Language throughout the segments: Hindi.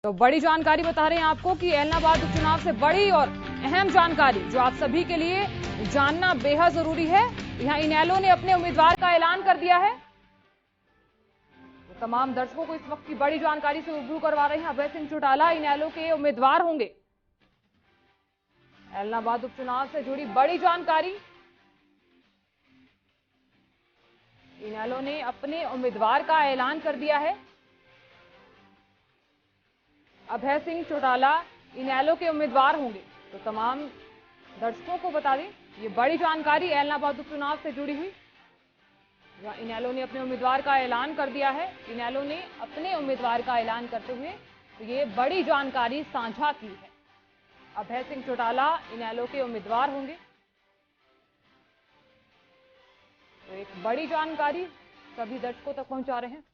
तो बड़ी जानकारी बता रहे हैं आपको कि ऐलनाबाद उपचुनाव से बड़ी और अहम जानकारी जो आप सभी के लिए जानना बेहद जरूरी है। यहां इनेलो ने अपने उम्मीदवार का ऐलान कर दिया है। तो तमाम दर्शकों को इस वक्त की बड़ी जानकारी से रूबरू करवा रहे हैं। अभय सिंह चौटाला इनेलो के उम्मीदवार होंगे। ऐलनाबाद उपचुनाव से जुड़ी बड़ी जानकारी। इनेलो ने अपने उम्मीदवार का ऐलान कर दिया है। अभय सिंह चौटाला इनेलो के उम्मीदवार होंगे। तो तमाम दर्शकों को बता दें ये बड़ी जानकारी ऐलनाबाद उपचुनाव से जुड़ी हुई। इनेलो ने अपने उम्मीदवार का ऐलान कर दिया है। इनेलो ने अपने उम्मीदवार का ऐलान करते हुए तो ये बड़ी जानकारी साझा की है। अभय सिंह चौटाला इनेलो के उम्मीदवार होंगे। तो एक बड़ी जानकारी सभी दर्शकों तक पहुंचा रहे हैं।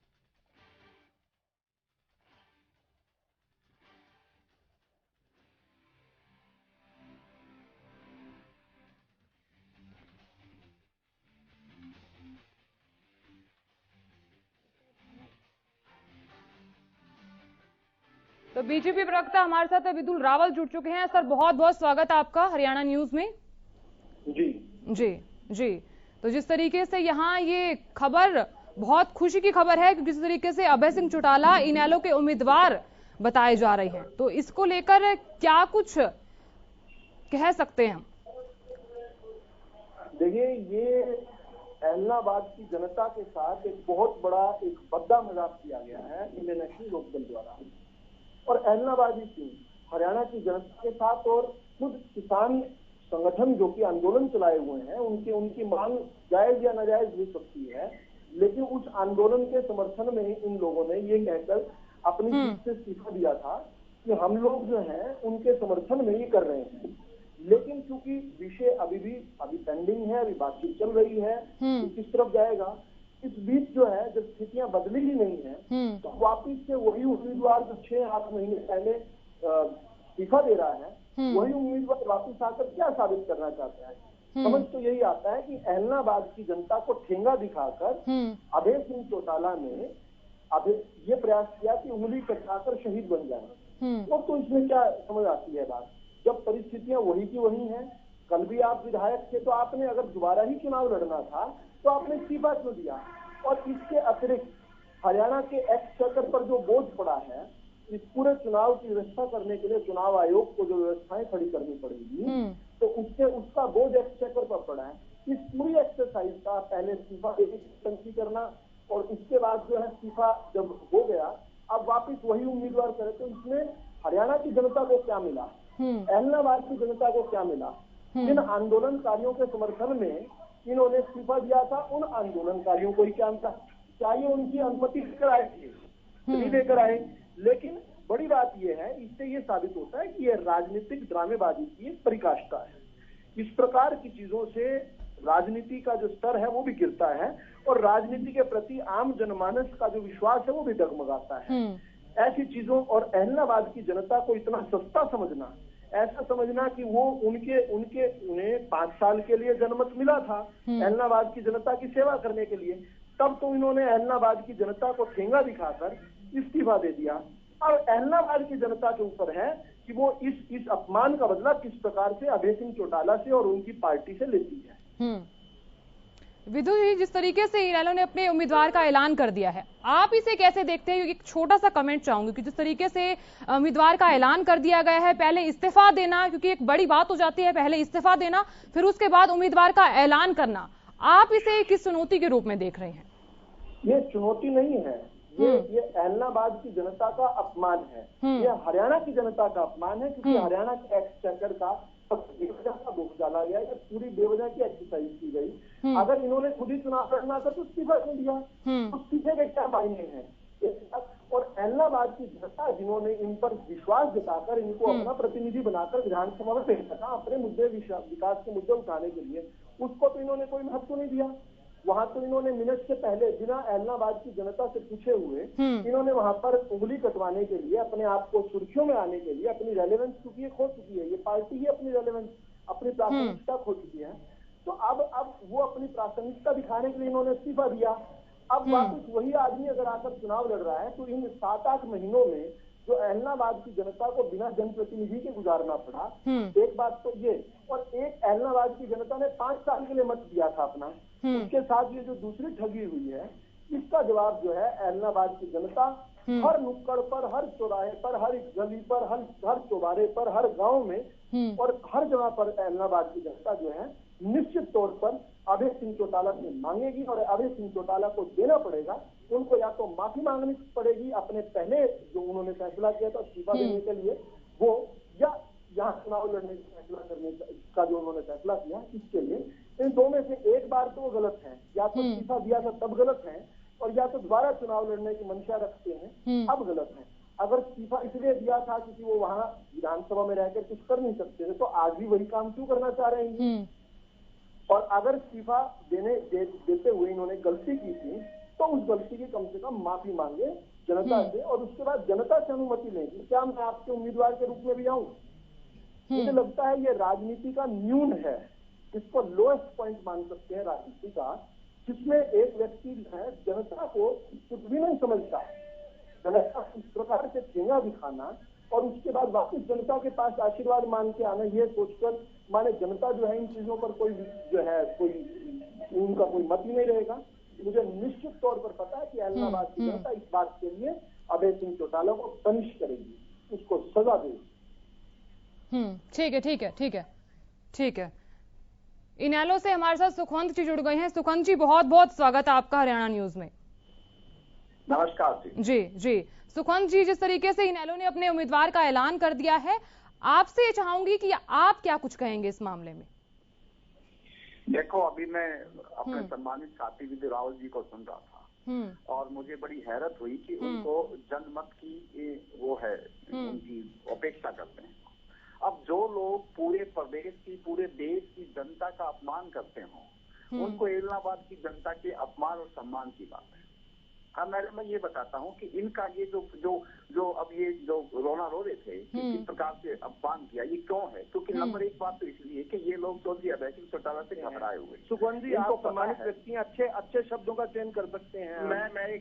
तो बीजेपी प्रवक्ता हमारे साथ विदुल रावल जुड़ चुके हैं। सर बहुत बहुत स्वागत है आपका हरियाणा न्यूज में। जी जी जी। तो जिस तरीके से यहाँ ये खबर बहुत खुशी की खबर है कि जिस तरीके से अभय सिंह चौटाला इनेलो के उम्मीदवार बताए जा रहे हैं, तो इसको लेकर क्या कुछ कह सकते हैं हम? देखिए, ये ऐलनाबाद की जनता के साथ एक बहुत बड़ा एक भद्दा मजाक किया गया है इंडियन नेशनल लोकदल द्वारा। और ऐलनाबाद ही क्यों, हरियाणा की जनता के साथ और खुद किसान संगठन जो कि आंदोलन चलाए हुए हैं उनकी मांग जायज या नाजायज हो सकती है, लेकिन उस आंदोलन के समर्थन में इन लोगों ने ये कहकर अपनी जीत से इस्तीफा दिया था कि हम लोग जो है उनके समर्थन में ये कर रहे हैं। लेकिन क्योंकि विषय अभी पेंडिंग है, अभी बातचीत चल रही है कि किस तरफ जाएगा, इस बीच जो है जब स्थितियां बदली ही नहीं है तो वापिस से वही उम्मीदवार जो 6-8 महीने पहले इस्तीफा दे रहा है, वही उम्मीदवार वापिस आकर क्या साबित करना चाहता है। समझ तो यही आता है कि ऐलनाबाद की जनता को ठेंगा दिखाकर अभय सिंह चौटाला ने ये प्रयास किया कि उंगली कटवाकर शहीद बन जाए। और तो इसमें क्या समझ आती है बात, जब परिस्थितियां वही की वही हैं। कल भी आप विधायक थे तो आपने अगर दोबारा ही चुनाव लड़ना था तो आपने इस्तीफा क्यों दिया। और इसके अतिरिक्त हरियाणा के एक्सचेकर पर जो बोझ पड़ा है, इस पूरे चुनाव की व्यवस्था करने के लिए चुनाव आयोग को जो व्यवस्थाएं खड़ी करनी पड़ेगी, तो उसका बोझ एक्सचेकर पर पड़ा है। इस पूरी एक्सरसाइज का पहले इस्तीफा तंकी करना और उसके बाद जो है इस्तीफा जब हो गया अब वापिस वही उम्मीदवार करे, तो इसमें हरियाणा की जनता को क्या मिला, ऐलनाबाद की जनता को क्या मिला। जिन आंदोलनकारियों के समर्थन में इन्होंने इस्तीफा दिया था, उन आंदोलनकारियों को ही क्या मिला, चाहिए उनकी अनुमति लेकर आए थे, नहीं लेकर आए। लेकिन बड़ी बात यह है, इससे ये साबित होता है कि यह राजनीतिक ड्रामेबाजी की एक परिकाष्ठा है। इस प्रकार की चीजों से राजनीति का जो स्तर है वो भी गिरता है और राजनीति के प्रति आम जनमानस का जो विश्वास है वो भी डगमगाता है। ऐसी चीजों और ऐलनाबाद की जनता को इतना सस्ता समझना, ऐसा समझना कि वो उन्हें 5 साल के लिए जनमत मिला था ऐलनाबाद की जनता की सेवा करने के लिए, तब तो इन्होंने ऐलनाबाद की जनता को ठेंगा दिखाकर इस्तीफा दे दिया। और ऐलनाबाद की जनता के ऊपर है कि वो इस अपमान का बदला किस प्रकार से अभय सिंह चौटाला से और उनकी पार्टी से लेती है। विदु जी, जिस तरीके से इनेलो ने अपने उम्मीदवार का ऐलान कर दिया है, आप इसे कैसे देखते हैं? एक छोटा सा कमेंट चाहूंगी कि जिस तरीके से उम्मीदवार का ऐलान कर दिया गया है, पहले इस्तीफा देना, क्योंकि एक बड़ी बात हो जाती है पहले इस्तीफा देना फिर उसके बाद उम्मीदवार का ऐलान करना, आप इसे किस चुनौती के रूप में देख रहे हैं? ये चुनौती नहीं है, ये ऐलनाबाद की जनता का अपमान है, ये हरियाणा की जनता का अपमान है, क्योंकि हरियाणा के एक्सचेकर का बेवजह का दोष डाला गया, ये पूरी बेवजह की एक्सरसाइज की गई। अगर इन्होंने खुद ही चुनाव लड़ना था तो इस्तीफा क्यों दिया, तो इस्तीफे के क्या मायने हैं। और ऐलनाबाद की जनता जिन्होंने इन पर विश्वास जताकर इनको अपना प्रतिनिधि बनाकर विधानसभा में भेजा था अपने मुद्दे विकास के मुद्दे उठाने के लिए, उसको तो इन्होंने कोई महत्व नहीं दिया। वहां तो इन्होंने मिनट से पहले बिना ऐलनाबाद की जनता से पूछे हुए इन्होंने वहां पर उंगली कटवाने के लिए, अपने आप को सुर्खियों में आने के लिए, अपनी रेलेवेंस चूंकि खो चुकी है, ये पार्टी ही अपनी रेलेवेंस, अपनी प्रासंगिकता खो चुकी है, तो अब वो अपनी प्रासंगिकता दिखाने के लिए इन्होंने इस्तीफा दिया। अब वापस वही आदमी अगर आकर चुनाव लड़ रहा है तो इन 7-8 महीनों में जो एलनाबाद की जनता को बिना जनप्रतिनिधि के गुजारना पड़ा। एक बात तो ये, और एक एलनाबाद की जनता ने 5 साल के लिए मत दिया था अपना, उसके साथ ये जो दूसरी ठगी हुई है, इसका जवाब जो है एलनाबाद की जनता हर नुक्कड़ पर, हर चौराहे पर, हर गली पर, हर चौबारे पर, हर गांव में और हर जगह पर एलनाबाद की जनता जो है निश्चित तौर पर अभय सिंह चौटाला से मांगेगी और अभय सिंह चौटाला को देना पड़ेगा। उनको या तो माफी मांगनी पड़ेगी अपने पहले जो उन्होंने फैसला किया था इस्तीफा देने के लिए वो, या यहाँ चुनाव लड़ने का फैसला करने का जो उन्होंने फैसला किया इसके लिए। इन दो में से एक बार तो वो गलत है, या तो इस्तीफा दिया था तब गलत है, और या तो दोबारा चुनाव लड़ने की मंशा रखते हैं अब गलत है। अगर इस्तीफा इसलिए दिया था क्योंकि वो वहां विधानसभा में रहकर कुछ कर नहीं सकते थे, तो आज भी वही काम क्यों करना चाह रहे हैं? और अगर इस्तीफा देते हुए इन्होंने गलती की थी तो उस गलती की कम से कम माफी मांगे जनता से, और उसके बाद जनता से अनुमति लेंगे। क्या मैं आपके उम्मीदवार के रूप में भी आऊं? मुझे लगता है ये राजनीति का न्यून है, इसको लोएस्ट पॉइंट मान सकते हैं राजनीति का, जिसमें एक व्यक्ति है जनता को कुछ भी नहीं समझता, जनता को इस प्रकार से ठेंगा दिखाना और उसके बाद वापस जनता के पास आशीर्वाद मांग के आना, ये सोचकर माने जनता जो है इन चीजों पर कोई जो है कोई उनका कोई मत ही नहीं रहेगा। मुझे निश्चित तौर पर पता है कि एलनाबाद की जनता इस बात के लिए अभय सिंह चौटाला को पनिश करेगी, उसको सजा देगी। ठीक है ठीक है ठीक है ठीक है। इनेलो से हमारे साथ सुखवंत जी जुड़ गए हैं। सुखवंत जी, बहुत बहुत स्वागत है आपका हरियाणा न्यूज में। नमस्कार जी जी सुखवंत जी, जिस तरीके से इनेलो ने अपने उम्मीदवार का ऐलान कर दिया है, आपसे चाहूंगी कि आप क्या कुछ कहेंगे इस मामले में? देखो, अभी मैं अपने सम्मानित साथी विजय रावल जी को सुन रहा था और मुझे बड़ी हैरत हुई कि उनको जनमत की वो है, उनकी अपेक्षा करते हैं। अब जो लोग पूरे प्रदेश की, पूरे देश की जनता का अपमान करते हो, उनको एलनाबाद की जनता के अपमान और सम्मान की बात है। अब मैं ये बताता हूँ कि इनका ये जो अब ये जो रोना रो रहे थे कि किस प्रकार से अपमान किया, ये क्यों है? क्योंकि नंबर एक बात तो इसलिए कि ये लोग चौधरी अभय सिंह चौटाला से घबराए हुए। सुखवंत जी, आप सम्मानित व्यक्ति अच्छे शब्दों का चयन कर सकते हैं।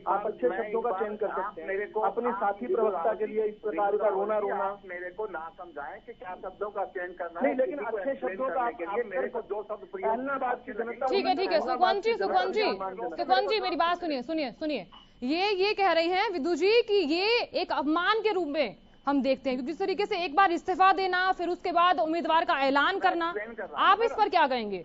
आप अच्छे शब्दों का चयन कर सकते हैं। मेरे को अपने साथी प्रवक्ता के लिए इस प्रकार का रोना मेरे को ना समझाएं कि क्या शब्दों का चयन करना है, लेकिन अच्छे शब्दों का के लिए मेरे को जो शब्द एलनाबाद की जनता। ठीक है सुखवंत जी मेरी बात सुनिए। ये कह रहे हैं विदु जी कि ये एक अपमान के रूप में हम देखते हैं, क्योंकि जिस तरीके से एक बार इस्तीफा देना फिर उसके बाद उम्मीदवार का ऐलान करना, आप इस पर क्या कहेंगे?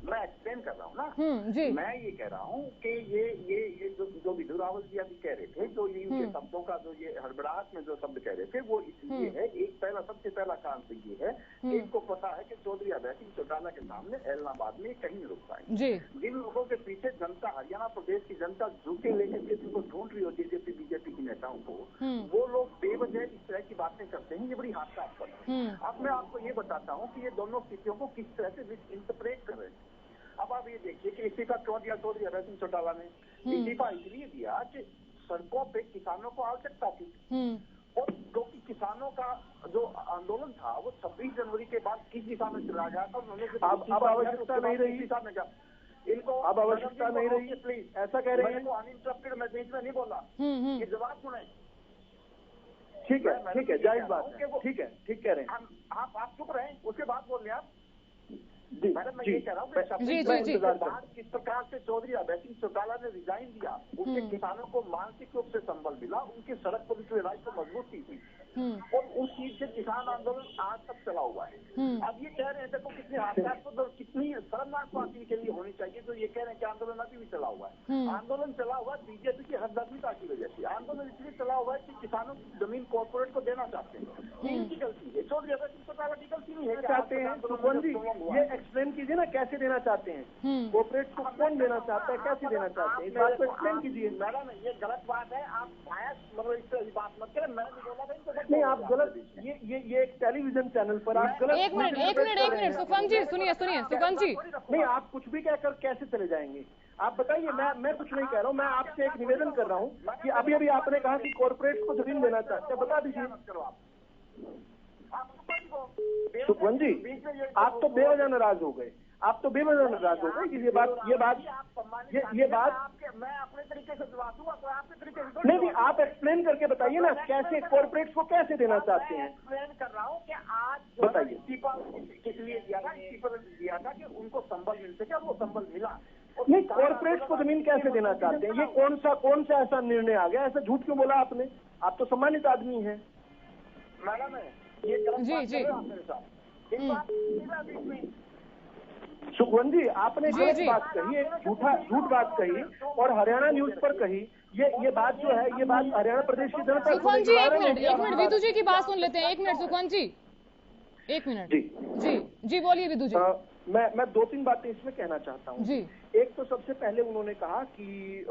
मैं एक्सप्लेन कर रहा हूँ ना जी। मैं ये कह रहा हूँ कि ये जो विदु रावल जी अभी कह रहे थे, जो ये इनके शब्दों का जो ये हड़बड़ाहट में जो शब्द कह रहे थे, वो इसलिए है, एक सबसे पहला कारण तो ये है कि इनको पता है कि चौधरी अभय सिंह चौटाला के सामने एलनाबाद में कहीं नहीं रुक पाएंगे। जिन लोगों के पीछे जनता, हरियाणा प्रदेश की जनता जूते लेकर के जिनको ढूंढ रही होती है बीजेपी की नेताओं को, वो लोग बेवजह इस तरह की बातें करते हैं, ये बड़ी हास्यास्पद है। अब मैं आपको ये बताता हूँ कि ये दोनों स्थितियों को किस तरह से इंटरप्रेट कर रहे हैं। अब आप ये देखिए कि इस्तीफा क्यों दिया चौधरी अभय सिंह चौटाला ने? इस्तीफा इसलिए दिया कि सड़कों पे किसानों को आवश्यकता थी, और क्योंकि किसानों का जो आंदोलन था वो 26 जनवरी के बाद किस दिशा में चला गया था, उन्होंने अब आवश्यकता नहीं रही दिशा में इनको अब आवश्यकता नहीं रही, प्लीज ऐसा कह रहे हैं। अनइंटरप्टेड मैं बीच में नहीं बोला, ये जवाब सुने। ठीक है जायज बात है, ठीक कह रहे हैं आप चुप रहे, उसके बाद बोल रहे आप। जी, मैडम मैं ये कह रहा हूँ किस प्रकार से चौधरी अभय सिंह चौटाला ने रिजाइन दिया, उससे किसानों को मानसिक रूप से संबल मिला, उनकी सड़क पर की लड़ाई को मजबूती हुई, और उस चीज से किसान आंदोलन आज तक चला हुआ है। अब ये कह रहे हैं, देखो कितनी हास्यास्पद और कितनी शर्मनाक पार्टी के लिए होनी चाहिए जो ये कह रहे हैं कि आंदोलन अभी भी चला हुआ है। आंदोलन चला हुआ है बीजेपी की हरदर्मिता की वजह से। आंदोलन इसलिए चला हुआ है कि किसानों की जमीन कॉर्पोरेट को देना चाहते हैं, इनकी गलती है, चौधरी अभय सिंह चौटाला की गलती नहीं है। चाहते हैं ये एक्सप्लेन कीजिए ना, कैसे देना चाहते हैं? कॉर्पोरेट को कौन देना चाहता है, कैसे देना चाहते हैं, इस बात को एक्सप्लेन कीजिए। मैडम ये गलत बात है, आप मतलब इस बात मत करें, मैंने नहीं बोला था नहीं, आप गलत, ये एक टेलीविजन चैनल पर आप गलत। एक मिनट सुखवंत जी सुनिए सुखवंत जी, नहीं आप कुछ भी कहकर कैसे चले जाएंगे? आप बताइए, मैं कुछ नहीं कह रहा हूँ, मैं आपसे एक निवेदन कर रहा हूँ कि अभी आपने कहा कि कॉर्पोरेट को जमीन देना चाहते हैं, बता दीजिए। सुखवंत जी, आप तो बेवजह नाराज हो गए। आप तो बेवजह नाराज हो गए कि ये बात मैं अपने तरीके से जवाब दूंगा तो आपके तरीके से नहीं, आप एक्सप्लेन करके बताइए ना, कैसे कॉर्पोरेट्स को कैसे देना चाहते हैं। एक्सप्लेन कर रहा हूँ कि आज बताइए इस्तीफा किस लिए दिया था, इस्तीफा दिया था कि उनको संबल मिल सके, वो संबल मिला। नहीं, कॉर्पोरेट्स को जमीन कैसे देना चाहते हैं, ये कौन सा ऐसा निर्णय आ गया, ऐसा झूठ क्यों बोला आपने? आप तो सम्मानित आदमी हैं। मैडम है ये जी मेरे साथ एक बात सुखवंत जी, आपने एक बात कही, एक झूठ बात कही और हरियाणा न्यूज पर कही। ये बात जो है, ये बात हरियाणा प्रदेश की जनता। सुखवंत जी एक मिनट विदु जी की बात सुन लेते हैं। 1 मिनट सुखवंत जी, 1 मिनट। जी बोलिए विदु जी। मैं 2-3 बातें इसमें कहना चाहता हूँ। एक तो सबसे पहले उन्होंने कहा कि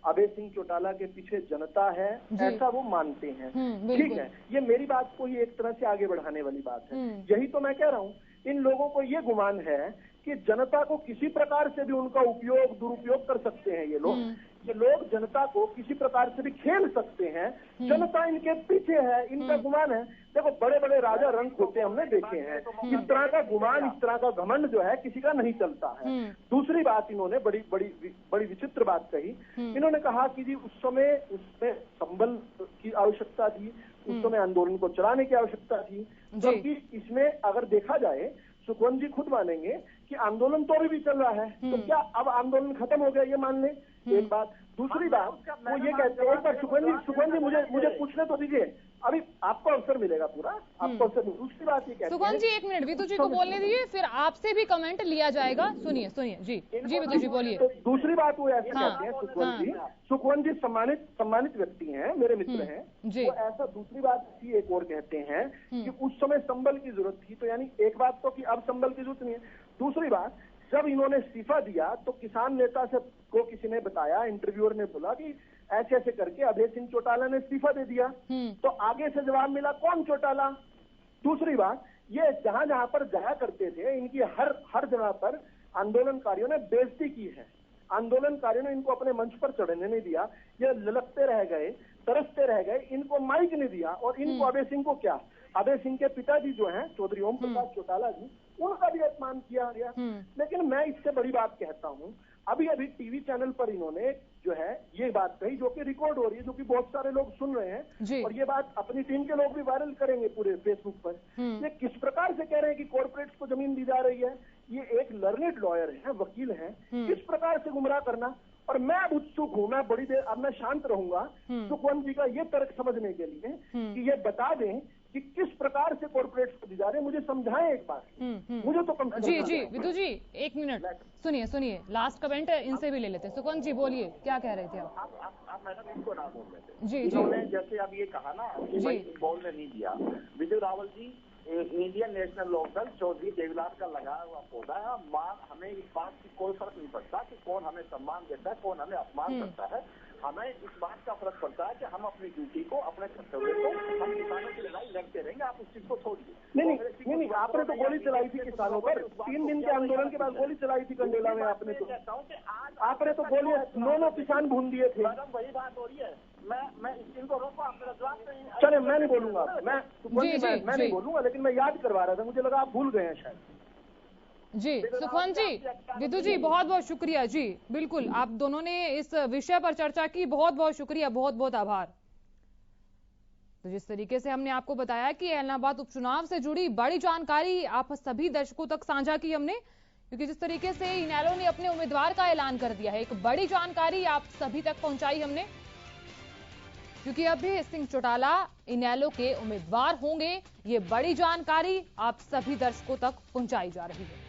अभय सिंह चौटाला के पीछे जनता है, ऐसा वो मानते हैं। ठीक है, ये मेरी बात को ही एक तरह से आगे बढ़ाने वाली बात है। यही तो मैं कह रहा हूँ, इन लोगों को ये गुमान है कि जनता को किसी प्रकार से भी उनका उपयोग दुरुपयोग कर सकते हैं। ये लोग जनता को किसी प्रकार से भी खेल सकते हैं। जनता इनके पीछे है, इनका गुमान है। देखो, बड़े बड़े राजा रंग होते हमने देखे हैं। इस तरह का गुमान, इस तरह का घमंड जो है किसी का नहीं चलता है। दूसरी बात इन्होंने बड़ी विचित्र बात कही। इन्होंने कहा कि जी उसमें संबल की आवश्यकता थी, उस समय आंदोलन को चलाने की आवश्यकता थी। जबकि इसमें अगर देखा जाए, सुखवंत जी खुद मानेंगे कि आंदोलन तो अभी भी चल रहा है। तो क्या अब आंदोलन खत्म हो गया, ये मान लें? एक बात। दूसरी बात वो ये कहते हैं, एक बार सुखवंत जी मुझे पूछने तो दीजिए, अभी आपको अवसर मिलेगा पूरा, आपको अवसर। दूसरी बात ये कहते हैं, सुखवंत जी 1 मिनट विदु जी को बोलने दीजिए, फिर आपसे भी कमेंट लिया जाएगा। सुनिए जी विदु जी बोलिए। दूसरी बात वो ऐसे कहते हैं सुखवंत जी सम्मानित व्यक्ति हैं, मेरे मित्र हैं। वो ऐसा दूसरी बात भी एक और कहते हैं कि उस समय संबल की जरूरत थी। तो यानी एक बात तो कि अब संबल की जरूरत नहीं है। दूसरी बात, जब इन्होंने इस्तीफा दिया तो किसान नेता को किसी ने बताया, इंटरव्यूअर ने बोला कि ऐसे ऐसे करके अभय सिंह चौटाला ने इस्तीफा दे दिया। तो आगे से जवाब मिला, कौन चौटाला? दूसरी बात, ये जहां जहां पर जाया करते थे, इनकी हर जगह पर आंदोलनकारियों ने बेइज्जती की है। आंदोलनकारियों ने इनको अपने मंच पर चढ़ने नहीं दिया। ये ललकते रह गए, तरसते रह गए, इनको माइक नहीं दिया। और इनको अभय सिंह को क्या, अभय सिंह के पिताजी जो हैं चौधरी ओम प्रकाश चौटाला जी, उनका भी अपमान किया गया। लेकिन मैं इससे बड़ी बात कहता हूँ, अभी टीवी चैनल पर इन्होंने जो है ये बात कही, जो कि रिकॉर्ड हो रही है, जो कि बहुत सारे लोग सुन रहे हैं, और ये बात अपनी टीम के लोग भी वायरल करेंगे पूरे फेसबुक पर। ये किस प्रकार से कह रहे हैं कि कॉर्पोरेट्स को जमीन दी जा रही है। ये एक लर्नेड लॉयर है, वकील है, किस प्रकार से गुमराह करना। और मैं अब उत्सुक हूँ, मैं बड़ी देर, अब मैं शांत रहूंगा सुखवंत जी का ये तर्क समझने के लिए कि ये बता दें कि किस प्रकार से कॉर्पोरेट्स को दी जा रही है। मुझे समझाएं एक बार, मुझे तो कम। जी विदु जी 1 मिनट सुनिए, लास्ट कमेंट इनसे भी ले लेते हैं। सुखवंत जी बोलिए, क्या कह रहे थे आप मैडम इनको ना बोल रहे थे। जी इन्होंने जैसे अब ये कहा ना कि भाई बोलने नहीं दिया। विजय रावल जी, इंडियन नेशनल लोकदल चौधरी देवीलाल का लगाया हुआ पौधा है। हमें इस बात की कोई फर्क नहीं पड़ता कि कौन हमें सम्मान देता है, कौन हमें अपमान करता है। हमें इस बात का फर्क पड़ता है कि हम अपनी ड्यूटी को, अपने कर्तव्य को, हम किसानों की लड़ाई लड़ते रहेंगे। आप उस चीज को छोड़िए। नहीं, आपने तो गोली चलाई थी किसानों पर। 3 दिन के आंदोलन के बाद गोली चलाई थी कंडेला में। आपने तो गोली 9 किसान भून दिए थे। मैडम वही बात हो रही है। मैं इनको रोको, आप मेरा जवाब नहीं। चले, मैं नहीं बोलूंगा, मैं नहीं बोलूंगा, लेकिन मैं याद करवा रहा था, मुझे लगा आप भूल गए हैं शायद। जी सुखवंत जी, विदु जी बहुत बहुत शुक्रिया। जी बिल्कुल, आप दोनों ने इस विषय पर चर्चा की, बहुत बहुत शुक्रिया, बहुत बहुत आभार। तो जिस तरीके से हमने आपको बताया कि एलनाबाद उपचुनाव से जुड़ी बड़ी जानकारी आप सभी दर्शकों तक साझा की हमने, क्योंकि जिस तरीके से इनेलो ने अपने उम्मीदवार का ऐलान कर दिया है, एक बड़ी जानकारी आप सभी तक पहुंचाई हमने, क्योंकि अभय सिंह चौटाला इनेलो के उम्मीदवार होंगे। ये बड़ी जानकारी आप सभी दर्शकों तक पहुंचाई जा रही है।